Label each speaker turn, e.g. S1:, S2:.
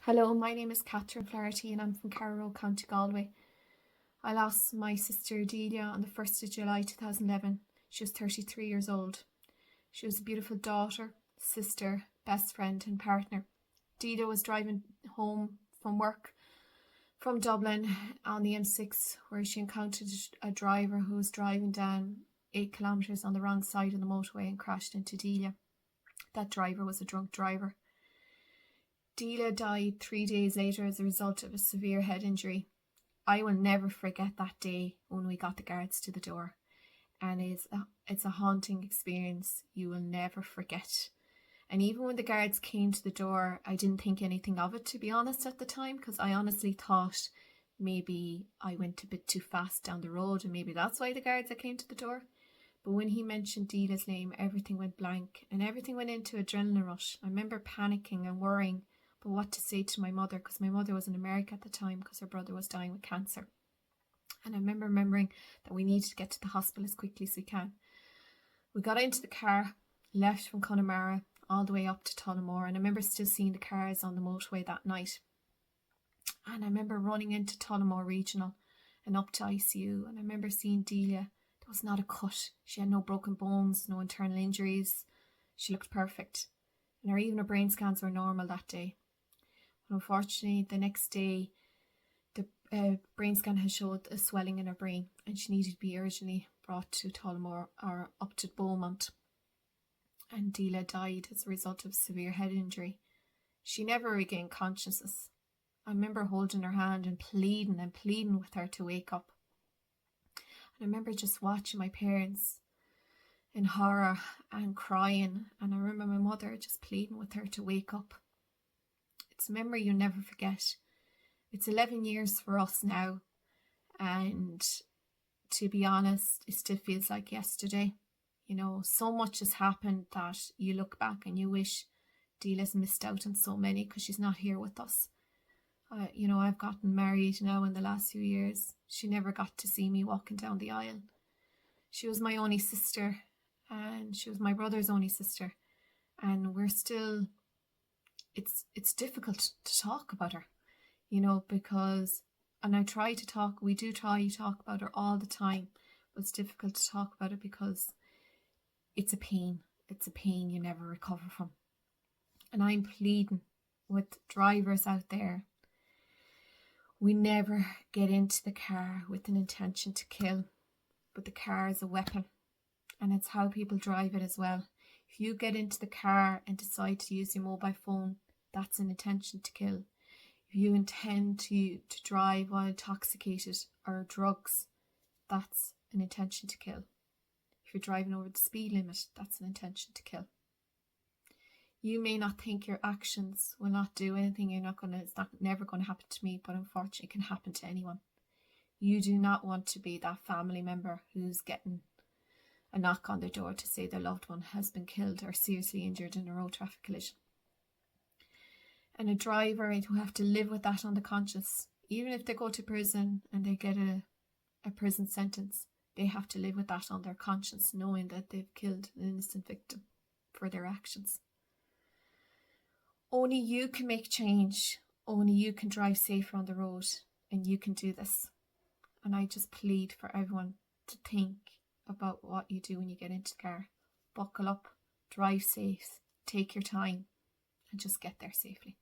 S1: Hello, my name is Delia Flaherty and I'm from Carrow, County Galway. I lost my sister Delia on the 1st of July 2011. She was 33 years old. She was a beautiful daughter, sister, best friend and partner. Delia was driving home from work from Dublin on the M6 where she encountered a driver who was driving down 8 kilometres on the wrong side of the motorway and crashed into Delia. That driver was a drunk driver. Delia died 3 days later as a result of a severe head injury. I will never forget that day when we got the guards to the door, and it's a haunting experience you will never forget. And even when the guards came to the door, I didn't think anything of it, to be honest, at the time, because I honestly thought maybe I went a bit too fast down the road and maybe that's why the guards came to the door. But when he mentioned Delia's name, everything went blank and everything went into adrenaline rush. I remember panicking and worrying but what to say to my mother, because my mother was in America at the time because her brother was dying with cancer. And I remember remembering that we needed to get to the hospital as quickly as we can. We got into the car, left from Connemara all the way up to Tullamore, and I remember still seeing the cars on the motorway that night. And I remember running into Tullamore Regional and up to ICU, and I remember seeing Delia. There was not a cut. She had no broken bones, no internal injuries. She looked perfect. And even her brain scans were normal that day. Unfortunately, the next day, the brain scan had showed a swelling in her brain and she needed to be urgently brought to Tullamore or up to Beaumont. And Delia died as a result of severe head injury. She never regained consciousness. I remember holding her hand and pleading with her to wake up. And I remember just watching my parents in horror and crying. And I remember my mother just pleading with her to wake up. It's a memory you'll never forget. It's 11 years for us now, and to be honest, it still feels like yesterday. You know, so much has happened that you look back and you wish Delia's missed out on so many because she's not here with us. I've gotten married now in the last few years. She never got to see me walking down the aisle. She was my only sister, and she was my brother's only sister, and we're still... It's difficult to talk about her, because, and we do try to talk about her all the time, but it's difficult to talk about it because it's a pain you never recover from. And I'm pleading with drivers out there, we never get into the car with an intention to kill, but the car is a weapon, and it's how people drive it as well. If you get into the car and decide to use your mobile phone, that's an intention to kill. If you intend to drive while intoxicated or drugs, that's an intention to kill. If you're driving over the speed limit, that's an intention to kill. You may not think your actions will not do anything. It's never going to happen to me, but unfortunately it can happen to anyone. You do not want to be that family member who's getting a knock on their door to say their loved one has been killed or seriously injured in a road traffic collision. And a driver who have to live with that on the conscience, even if they go to prison and they get a prison sentence, they have to live with that on their conscience, knowing that they've killed an innocent victim for their actions. Only you can make change. Only you can drive safer on the road, and you can do this. And I just plead for everyone to think about what you do when you get into the car. Buckle up, drive safe, take your time, and just get there safely.